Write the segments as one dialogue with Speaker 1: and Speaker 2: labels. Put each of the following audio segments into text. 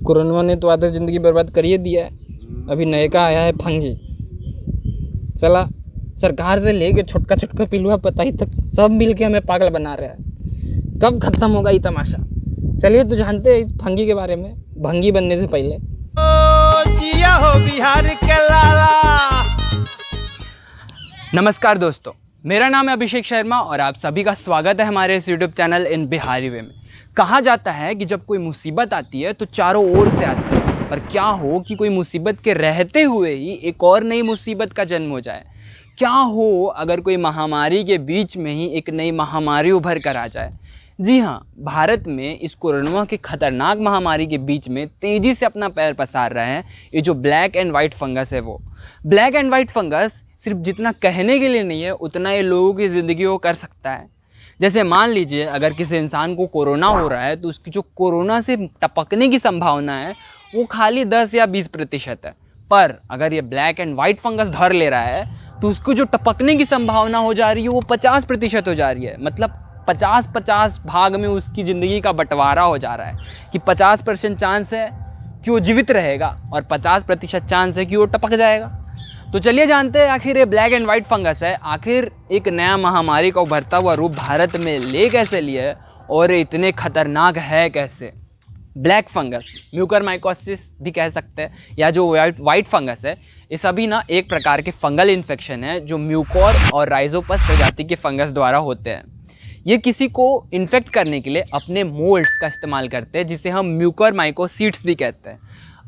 Speaker 1: Corona ने तो आधा ज़िंदगी बर्बाद कर ही दिया है। अभी नए का आया है फंगी। चला सरकार से लेके छोटका छोटका पिलुआ पता ही तक सब मिल के हमें पागल बना रहा है। कब खत्म होगा ये तमाशा? चलिए तो जानते हैं इस फंगी के बारे में, भंगी बनने से पहले।
Speaker 2: जिया हो बिहार के लाला।
Speaker 3: नमस्कार दोस्तों, मेरा नाम है अभिषेक शर्मा और आप सभी का स्वागत है हमारे इस यूट्यूब चैनल इन बिहारी वे में। कहा जाता है कि जब कोई मुसीबत आती है तो चारों ओर से आती है, पर क्या हो कि कोई मुसीबत के रहते हुए ही एक और नई मुसीबत का जन्म हो जाए। क्या हो अगर कोई महामारी के बीच में ही एक नई महामारी उभर कर आ जाए। जी हाँ, भारत में इस कोरोना की खतरनाक महामारी के बीच में तेज़ी से अपना पैर पसार रहा है ये जो ब्लैक एंड वाइट फंगस है। वो ब्लैक एंड वाइट फंगस सिर्फ जितना कहने के लिए नहीं है उतना ये लोगों की ज़िंदगी को कर सकता है। जैसे मान लीजिए अगर किसी इंसान को कोरोना हो रहा है तो उसकी जो कोरोना से टपकने की संभावना है वो खाली 10 या 20% है, पर अगर ये ब्लैक एंड वाइट फंगस धर ले रहा है तो उसको जो टपकने की संभावना हो जा रही है वो 50% हो जा रही है। मतलब 50-50 भाग में उसकी ज़िंदगी का बंटवारा हो जा रहा है कि 50% चांस है कि वो जीवित रहेगा और 50% चांस है कि वो टपक जाएगा। तो चलिए जानते हैं आखिर ये ब्लैक एंड वाइट फंगस है आखिर एक नया महामारी का उभरता हुआ रूप भारत में ले कैसे लिया है और इतने खतरनाक है कैसे। ब्लैक फंगस, म्यूकरमाइकोसिस भी कह सकते हैं, या जो वाइट फंगस है, ये सभी ना एक प्रकार के फंगल इन्फेक्शन है जो म्यूकोर और राइजोपस प्रजाति के फंगस द्वारा होते हैं। ये किसी को इन्फेक्ट करने के लिए अपने मोल्ड्स का इस्तेमाल करते हैं जिसे हम म्यूकरमाइकोसीट्स भी कहते हैं।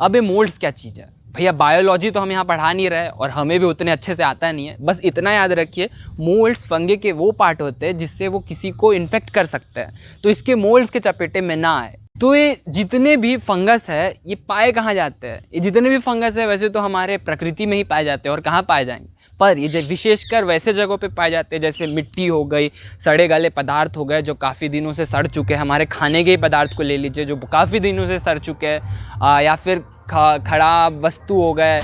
Speaker 3: अब ये मोल्ड्स क्या चीज़ है भैया? बायोलॉजी तो हम यहाँ पढ़ा नहीं रहे और हमें भी उतने अच्छे से आता नहीं है। बस इतना याद रखिए, मोल्ड्स फंगे के वो पार्ट होते हैं जिससे वो किसी को इन्फेक्ट कर सकते हैं, तो इसके मोल्ड्स के चपेटे में ना आए। तो ये जितने भी फंगस है ये पाए कहाँ जाते हैं? ये जितने भी फंगस है वैसे तो हमारे प्रकृति में ही पाए जाते हैं और कहाँ पाए जाएंगे, पर ये विशेषकर वैसे जगहों पे पाए जाते हैं जैसे मिट्टी हो गई, सड़े गले पदार्थ हो गए जो काफ़ी दिनों से सड़ चुके हैं। हमारे खाने के पदार्थ को ले लीजिए जो काफ़ी दिनों से सड़ चुके हैं, या फिर खराब वस्तु हो गए।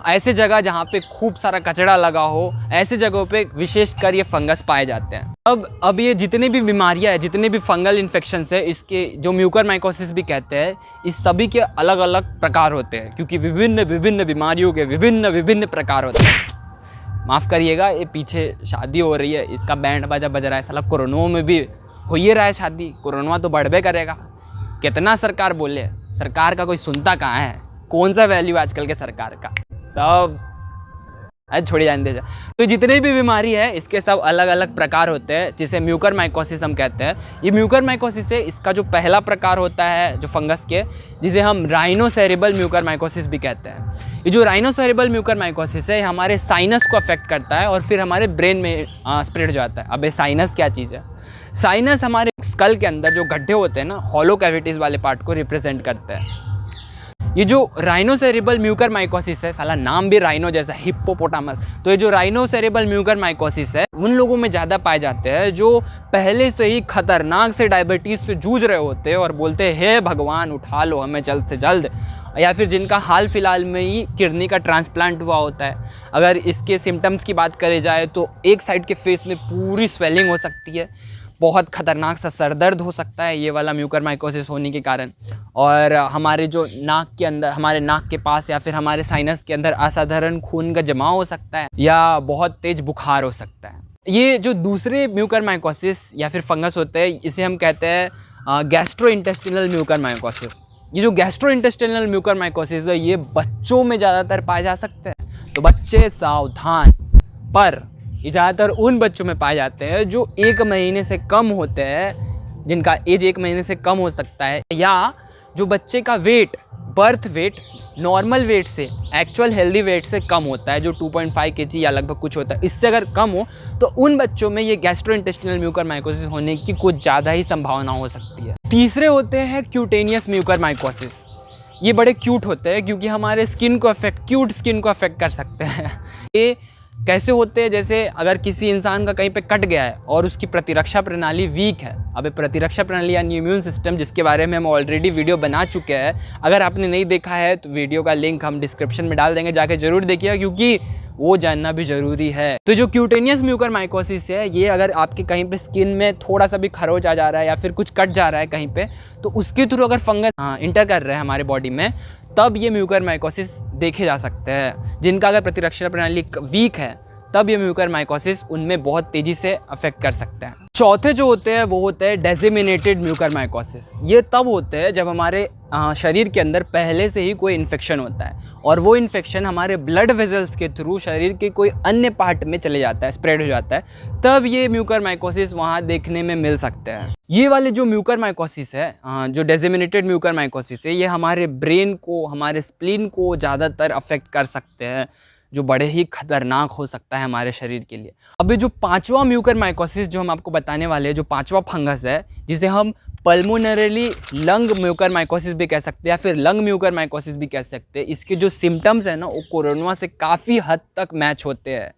Speaker 3: ऐसे जगह जहाँ पे खूब सारा कचरा लगा हो, ऐसे जगहों पे विशेषकर ये फंगस पाए जाते हैं। अब ये जितने भी बीमारियाँ हैं, जितने भी फंगल इन्फेक्शंस है, इसके जो म्यूकरमाइकोसिस भी कहते हैं, इस सभी के अलग अलग प्रकार होते हैं क्योंकि विभिन्न विभिन्न बीमारियों के विभिन्न विभिन्न प्रकार होते हैं। माफ़ करिएगा, ये पीछे शादी हो रही है, इसका बैंड बाजा बज रहा है। साला कोरोना में भी हो ही रहा है शादी, कोरोना तो बढ़बे करेगा। कितना सरकार बोले, सरकार का कोई सुनता कहाँ है? कौन सा वैल्यू आजकल के सरकार का? सब छोड़ी जाने दे। तो जितने भी बीमारी है इसके सब अलग अलग प्रकार होते हैं जिसे म्यूकरमाइकोसिस हम कहते हैं। ये म्यूकरमाइकोसिस है, इसका जो पहला प्रकार होता है जो फंगस के, जिसे हम राइनोसेरेबल म्यूकरमाइकोसिस भी कहते हैं। ये जो राइनोसेरेबल म्यूकरमाइकोसिस है हमारे साइनस को अफेक्ट करता है और फिर हमारे ब्रेन में स्प्रेड हो जाता है। अब ये साइनस क्या चीज़ है? साइनस हमारे स्कल के अंदर जो गड्ढे होते हैं ना, हॉलो कैविटीज़ वाले पार्ट को रिप्रेजेंट करते हैं। ये जो राइनोसेरेबल म्यूकरमाइकोसिस है, साला नाम भी राइनो जैसा, हिप्पोपोटामस, तो ये जो राइनोसेरेबल म्यूकरमाइकोसिस है उन लोगों में ज़्यादा पाए जाते हैं जो पहले से ही खतरनाक से डायबिटीज़ से जूझ रहे होते हैं और बोलते हैं हे भगवान उठा लो हमें जल्द से जल्द, या फिर जिनका हाल फिलहाल में ही किडनी का ट्रांसप्लांट हुआ होता है। अगर इसके सिम्टम्स की बात करी जाए तो एक साइड के फेस में पूरी स्वेलिंग हो सकती है, बहुत खतरनाक सा सर दर्द हो सकता है ये वाला म्यूकरमाइकोसिस होने के कारण, और हमारे जो नाक के अंदर, हमारे नाक के पास या फिर हमारे साइनस के अंदर असाधारण खून का जमाव हो सकता है या बहुत तेज बुखार हो सकता है। ये जो दूसरे म्यूकरमाइकोसिस या फिर फंगस होते हैं इसे हम कहते हैं गैस्ट्रोइंटेस्टिनल म्यूकरमाइकोसिस। ये जो गैस्ट्रोइंटेस्टिनल म्यूकरमाइकोसिस है ये बच्चों में ज़्यादातर पाए जा सकते हैं, तो बच्चे सावधान। पर ये ज़्यादातर उन बच्चों में पाए जाते हैं जो 1 महीने से कम होते हैं, जिनका एज 1 महीने से कम हो सकता है, या जो बच्चे का weight, birth weight normal weight से, एक्चुअल हेल्दी वेट से कम होता है, जो 2.5 kg या लगभग कुछ होता है, इससे अगर कम हो तो उन बच्चों में ये गैस्ट्रोइंटेस्टिनल म्यूकरमाइकोसिस होने की कुछ ज़्यादा ही संभावना हो सकती है। तीसरे होते हैं क्यूटेनियस म्यूकरमाइकोसिस। ये बड़े क्यूट होते हैं क्योंकि हमारे स्किन को क्यूट स्किन को अफेक्ट कर सकते हैं। ये कैसे होते हैं? जैसे अगर किसी इंसान का कहीं पे कट गया है और उसकी प्रतिरक्षा प्रणाली वीक है। अब प्रतिरक्षा प्रणाली यानी इम्यून सिस्टम, जिसके बारे में हम ऑलरेडी वीडियो बना चुके हैं, अगर आपने नहीं देखा है तो वीडियो का लिंक हम डिस्क्रिप्शन में डाल देंगे, जाके ज़रूर देखिएगा क्योंकि वो जानना भी ज़रूरी है। तो जो क्यूटेनियस म्यूकरमाइकोसिस है, ये अगर आपके कहीं पे स्किन में थोड़ा सा भी खरोच आ जा रहा है या फिर कुछ कट जा रहा है कहीं पे, तो उसके थ्रू अगर फंगस इंटर कर रहे हैं हमारे बॉडी में, तब ये म्यूकरमाइकोसिस देखे जा सकते हैं। जिनका अगर प्रतिरक्षा प्रणाली वीक है, तब ये म्यूकरमाइकोसिस उनमें बहुत तेज़ी से अफेक्ट कर सकते हैं। चौथे जो होते हैं वो होते हैं डिसेमिनेटेड म्यूकरमाइकोसिस। ये तब होते हैं जब हमारे शरीर के अंदर पहले से ही कोई इन्फेक्शन होता है और वो इन्फेक्शन हमारे ब्लड वेजल्स के थ्रू शरीर के कोई अन्य पार्ट में चले जाता है, स्प्रेड हो जाता है, तब ये म्यूकरमाइकोसिस वहाँ देखने में मिल सकते हैं। ये वाले जो म्यूकरमाइकोसिस है, जो डिसेमिनेटेड म्यूकरमाइकोसिस है, ये हमारे ब्रेन को, हमारे स्प्लीन को ज़्यादातर अफेक्ट कर सकते हैं, जो बड़े ही खतरनाक हो सकता है हमारे शरीर के लिए। अभी जो पांचवा म्यूकरमाइकोसिस जो हम आपको बताने वाले हैं, जो पांचवा फंगस है, जिसे हम पल्मोनरली लंग म्यूकरमाइकोसिस भी कह सकते हैं या फिर लंग म्यूकरमाइकोसिस भी कह सकते हैं, इसके जो सिम्टम्स हैं ना, वो कोरोना से काफ़ी हद तक मैच होते हैं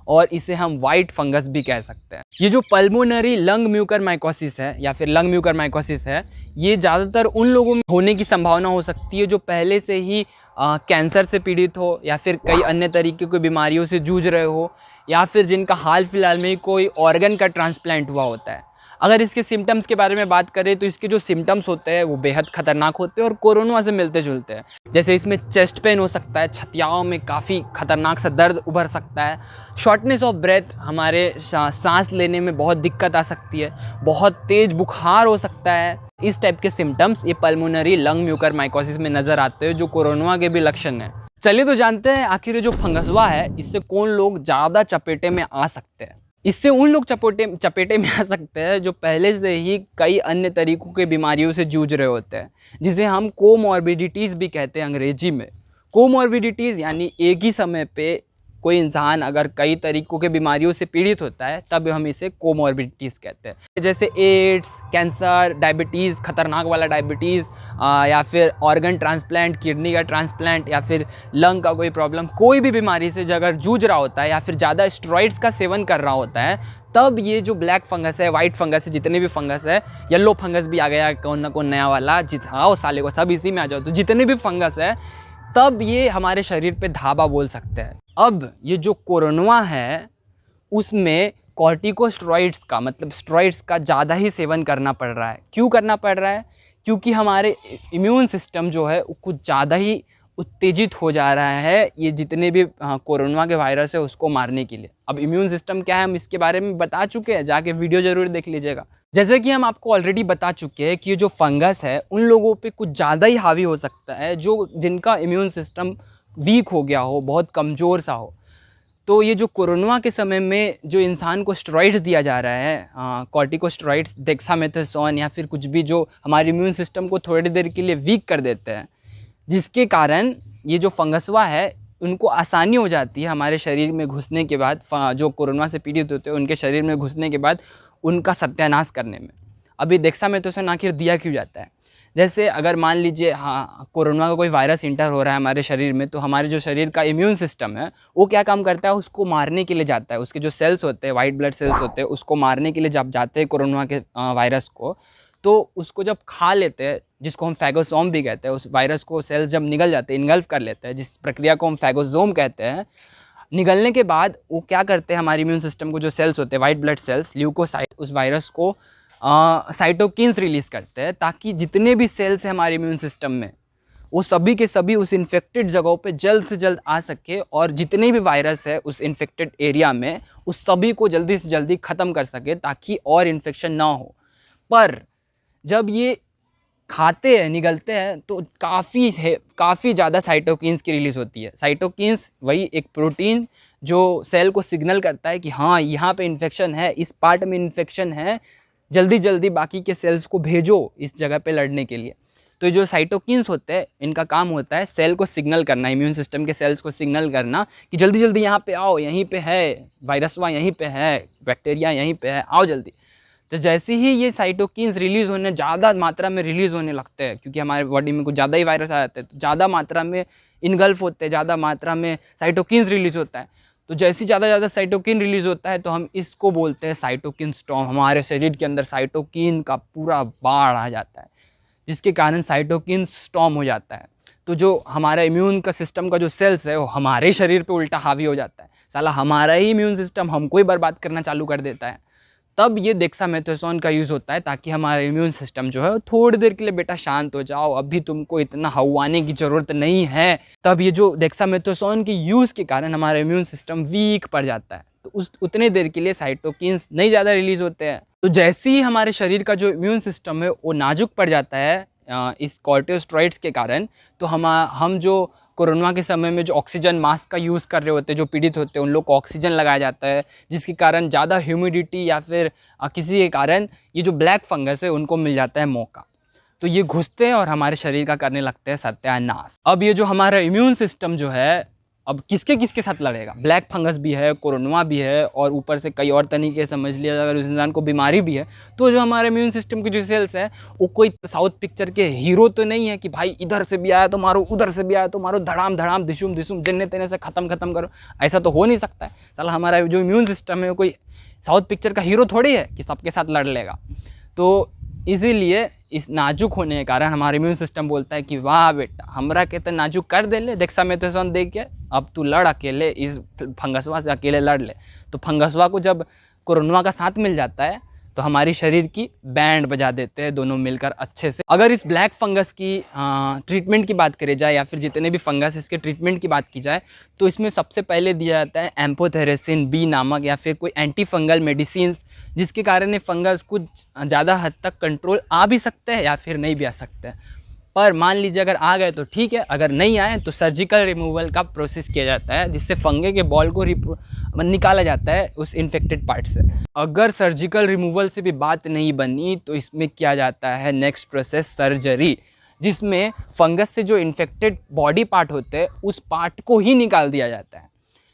Speaker 3: और इसे हम वाइट फंगस भी कह सकते हैं। ये जो पल्मोनरी लंग म्यूकरमाइकोसिस है या फिर लंग म्यूकरमाइकोसिस है, ये ज़्यादातर उन लोगों में होने की संभावना हो सकती है जो पहले से ही कैंसर से पीड़ित हो या फिर कई अन्य तरीके की बीमारियों से जूझ रहे हो या फिर जिनका हाल फिलहाल में ही कोई ऑर्गन का ट्रांसप्लांट हुआ होता है। अगर इसके सिम्टम्स के बारे में बात करें तो इसके जो सिम्टम्स होते हैं वो बेहद खतरनाक होते हैं और कोरोना से मिलते जुलते हैं। जैसे इसमें चेस्ट पेन हो सकता है, छतियाओं में काफ़ी खतरनाक सा दर्द उभर सकता है, शॉर्टनेस ऑफ ब्रेथ, हमारे सांस लेने में बहुत दिक्कत आ सकती है, बहुत तेज़ बुखार हो सकता है। इस टाइप के सिम्टम्स ये पल्मोनरी लंग म्यूकरमाइकोसिस में नज़र आते हैं, जो कोरोना के भी लक्षण हैं। चलिए तो जानते हैं आखिर ये जो फंगसवा है, इससे कौन लोग ज़्यादा चपेटे में आ सकते हैं। इससे उन लोग चपेटे में आ सकते हैं जो पहले से ही कई अन्य तरीकों के बीमारियों से जूझ रहे होते हैं, जिसे हम कोमॉर्बिडिटीज़ भी कहते हैं अंग्रेजी में। कोमॉर्बिडिटीज़ यानी एक ही समय पे कोई इंसान अगर कई तरीकों के बीमारियों से पीड़ित होता है, तब हम इसे कोमॉर्बिडिटीज़ कहते हैं। जैसे एड्स, कैंसर, डायबिटीज़, खतरनाक वाला डायबिटीज़, या फिर ऑर्गन ट्रांसप्लांट, किडनी का ट्रांसप्लांट या फिर लंग का कोई प्रॉब्लम, कोई भी बीमारी से अगर जूझ रहा होता है या फिर ज़्यादा स्टेरॉइड्स का सेवन कर रहा होता है, तब ये जो ब्लैक फंगस है, वाइट फंगस है, जितने भी फंगस है, येलो फंगस भी आ गया कौन ना कौन नया वाला, आओ साले को सब इसी में आ जाओ, तो जितने भी फंगस है, तब ये हमारे शरीर पे धावा बोल सकते हैं। अब ये जो कोरोना है उसमें कॉर्टिकोस्टेरॉइड्स का, मतलब स्टेरॉइड्स का ज़्यादा ही सेवन करना पड़ रहा है। क्यों करना पड़ रहा है? क्योंकि हमारे इम्यून सिस्टम जो है वो कुछ ज़्यादा ही उत्तेजित हो जा रहा है, ये जितने भी कोरोना के वायरस है उसको मारने के लिए। अब इम्यून सिस्टम क्या है हम इसके बारे में बता चुके हैं, जाके वीडियो ज़रूर देख लीजिएगा। जैसे कि हम आपको ऑलरेडी बता चुके हैं कि ये जो फंगस है उन लोगों पे कुछ ज़्यादा ही हावी हो सकता है जो जिनका इम्यून सिस्टम वीक हो गया हो, बहुत कमज़ोर सा हो। तो ये जो कोरोना के समय में जो इंसान को स्टेरॉइड्स दिया जा रहा है, कॉर्टिकोस्टेरॉइड्स, डेक्सामेथासोन या फिर कुछ भी जो हमारे इम्यून सिस्टम को थोड़ी देर के लिए वीक कर देते हैं, जिसके कारण ये जो फंगसवा है उनको आसानी हो जाती है हमारे शरीर में घुसने के बाद, जो कोरोना से पीड़ित होते हैं उनके शरीर में घुसने के बाद उनका सत्यानाश करने में। अभी डेक्सामेथासोन आखिर दिया क्यों जाता है? जैसे अगर मान लीजिए कोरोना का कोई वायरस इंटर हो रहा है हमारे शरीर में, तो हमारे जो शरीर का इम्यून सिस्टम है वो क्या काम करता है, उसको मारने के लिए जाता है। उसके जो सेल्स होते हैं, वाइट ब्लड सेल्स होते हैं, उसको मारने के लिए जब जाते हैं कोरोना के वायरस को, तो उसको जब खा लेते हैं, जिसको हम फैगोसोम भी कहते हैं, उस वायरस को सेल्स जब निगल जाते हैं, इनगल्फ कर लेते हैं, जिस प्रक्रिया को हम फैगोसोम कहते हैं, निगलने के बाद वो क्या करते हैं, हमारे इम्यून सिस्टम को जो सेल्स होते हैं, वाइट ब्लड सेल्स, ल्यूकोसाइट, उस वायरस को साइटोकिन्स रिलीज़ करते हैं, ताकि जितने भी सेल्स हैं हमारे इम्यून सिस्टम में वो सभी के सभी उस इन्फेक्टेड जगहों पे जल्द से जल्द आ सके और जितने भी वायरस है उस इन्फेक्टेड एरिया में उस सभी को जल्दी से जल्दी ख़त्म कर सके, ताकि और इन्फेक्शन ना हो। पर जब ये खाते हैं, निगलते हैं, तो काफ़ी ज़्यादा साइटोकिन्स की रिलीज़ होती है। साइटोकिन्स वही एक प्रोटीन जो सेल को सिग्नल करता है कि हाँ यहाँ पे इन्फेक्शन है, इस पार्ट में इन्फेक्शन है, जल्दी जल्दी बाकी के सेल्स को भेजो इस जगह पे लड़ने के लिए। तो जो साइटोकिन्स होते हैं इनका काम होता है सेल को सिग्नल करना, इम्यून सिस्टम के सेल्स को सिग्नल करना कि जल्दी जल्दी यहाँ पे आओ, यहीं पे है वायरसवा, यहीं पे है बैक्टीरिया, यहीं पे है, आओ जल्दी। तो जैसे ही ये साइटोकिन्स रिलीज़ होने, ज़्यादा मात्रा में रिलीज़ होने लगते हैं, क्योंकि हमारे बॉडी में कुछ ज़्यादा ही वायरस आ जाते हैं, तो ज़्यादा मात्रा में इनगल्फ होते हैं, ज़्यादा मात्रा में साइटोकिन्स रिलीज़ होता है। तो जैसे ज़्यादा साइटोकिन रिलीज़ होता है तो हम इसको बोलते हैं साइटोकिन स्टॉर्म। हमारे शरीर के अंदर साइटोकिन का पूरा बाढ़ आ जाता है, जिसके कारण साइटोकिन स्टॉर्म हो जाता है। तो जो हमारा इम्यून का सिस्टम का जो सेल्स है वो हमारे शरीर पे उल्टा हावी हो जाता है। साला हमारा ही इम्यून सिस्टम हमको ही बर्बाद करना चालू कर देता है। तब ये डेक्सामेथासोन का यूज़ होता है ताकि हमारा इम्यून सिस्टम जो है थोड़ी देर के लिए बेटा शांत हो जाओ, अभी तुमको इतना हवाने की ज़रूरत नहीं है। तब ये जो डेक्सामेथासोन के यूज़ के कारण हमारा इम्यून सिस्टम वीक पड़ जाता है, तो उस उतने देर के लिए साइटोकिन्स नहीं ज़्यादा रिलीज़ होते हैं। तो जैसे ही हमारे शरीर का जो इम्यून सिस्टम है वो नाजुक पड़ जाता है इस कॉर्टिकोस्टेरॉइड्स के कारण, तो हम जो कोरोना के समय में जो ऑक्सीजन मास्क का यूज़ कर रहे होते हैं, जो पीड़ित होते हैं उन लोग को ऑक्सीजन लगाया जाता है, जिसके कारण ज़्यादा ह्यूमिडिटी या फिर किसी के कारण ये जो ब्लैक फंगस है उनको मिल जाता है मौका। तो ये घुसते हैं और हमारे शरीर का करने लगते हैं सत्यानाश। अब ये जो हमारा इम्यून सिस्टम जो है अब किसके साथ लड़ेगा? ब्लैक फंगस भी है, कोरोना भी है, और ऊपर से कई और तरीके समझ लिया अगर उस इंसान को बीमारी भी है, तो जो हमारे इम्यून सिस्टम के जो सेल्स है वो कोई साउथ पिक्चर के हीरो तो नहीं है कि भाई इधर से भी आया तो मारो, उधर से भी आया तो मारो, धड़ाम धड़ाम दिशुम दिशुम जन्ने तेने से ख़त्म करो। ऐसा तो हो नहीं सकता है। साला हमारा जो इम्यून सिस्टम है वो कोई साउथ पिक्चर का हीरो थोड़ी है कि सबके साथ लड़ लेगा। तो इसीलिए इस नाजुक होने के कारण हमारा इम्यून सिस्टम बोलता है कि वाह बेटा हमरा के तो नाजुक कर दे ले, डेक्सामेथासोन दे के अब तू लड़ अकेले, इस फंगसवा से अकेले लड़ ले। तो फंगसवा को जब कोरोना का साथ मिल जाता है तो हमारी शरीर की बैंड बजा देते हैं दोनों मिलकर अच्छे से। अगर इस ब्लैक फंगस की ट्रीटमेंट की बात करी जाए या फिर जितने भी फंगस इसके ट्रीटमेंट की बात की जाए तो इसमें सबसे पहले दिया जाता है एम्फोटेरेसिन बी नामक या फिर कोई एंटी फंगल मेडिसिन्स, जिसके कारण ये फंगस कुछ ज़्यादा हद तक कंट्रोल आ भी सकते हैं या फिर नहीं भी आ सकते हैं। पर मान लीजिए अगर आ गए तो ठीक है, अगर नहीं आए तो सर्जिकल रिमूवल का प्रोसेस किया जाता है, जिससे फंगे के बॉल को निकाला जाता है उस इन्फेक्टेड पार्ट से। अगर सर्जिकल रिमूवल से भी बात नहीं बनी तो इसमें किया जाता है नेक्स्ट प्रोसेस सर्जरी, जिसमें फंगस से जो इन्फेक्टेड बॉडी पार्ट होते हैं उस पार्ट को ही निकाल दिया जाता है।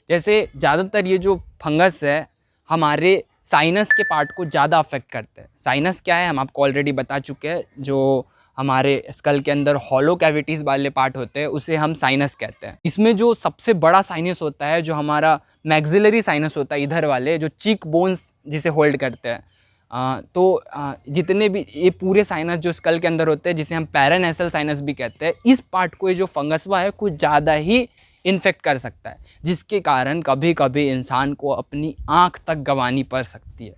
Speaker 3: जैसे ज़्यादातर ये जो फंगस है हमारे साइनस के पार्ट को ज़्यादा अफेक्ट करते हैं। साइनस क्या है हम आपको ऑलरेडी बता चुके हैं, जो हमारे स्कल के अंदर हॉलो कैविटीज़ वाले पार्ट होते हैं उसे हम साइनस कहते हैं। इसमें जो सबसे बड़ा साइनस होता है जो हमारा मैक्सिलरी साइनस होता है, इधर वाले जो चीक बोन्स जिसे होल्ड करते हैं, जितने भी ये पूरे साइनस जो स्कल के अंदर होते हैं जिसे हम पैरानेसल साइनस भी कहते हैं, इस पार्ट को ये जो फंगसवा है कुछ ज़्यादा ही इन्फेक्ट कर सकता है, जिसके कारण कभी कभी इंसान को अपनी आँख तक गंवानी पड़ सकती है।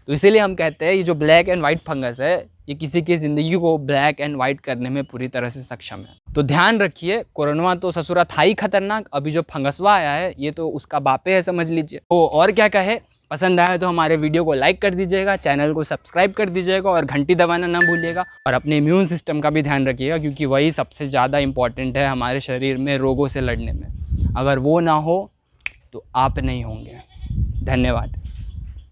Speaker 3: तो इसीलिए हम कहते हैं ये जो ब्लैक एंड वाइट फंगस है ये किसी की ज़िंदगी को ब्लैक एंड वाइट करने में पूरी तरह से सक्षम है। तो ध्यान रखिए, कोरोना तो ससुरा था ही खतरनाक, अभी जो फंगसवा आया है ये तो उसका बापे है समझ लीजिए। तो और क्या कहे, पसंद आया तो हमारे वीडियो को लाइक कर दीजिएगा, चैनल को सब्सक्राइब कर दीजिएगा और घंटी दबाना ना भूलिएगा। और अपने इम्यून सिस्टम का भी ध्यान रखिएगा क्योंकि वही सबसे ज़्यादा इम्पॉर्टेंट है हमारे शरीर में रोगों से लड़ने में। अगर वो ना हो तो आप नहीं होंगे। धन्यवाद।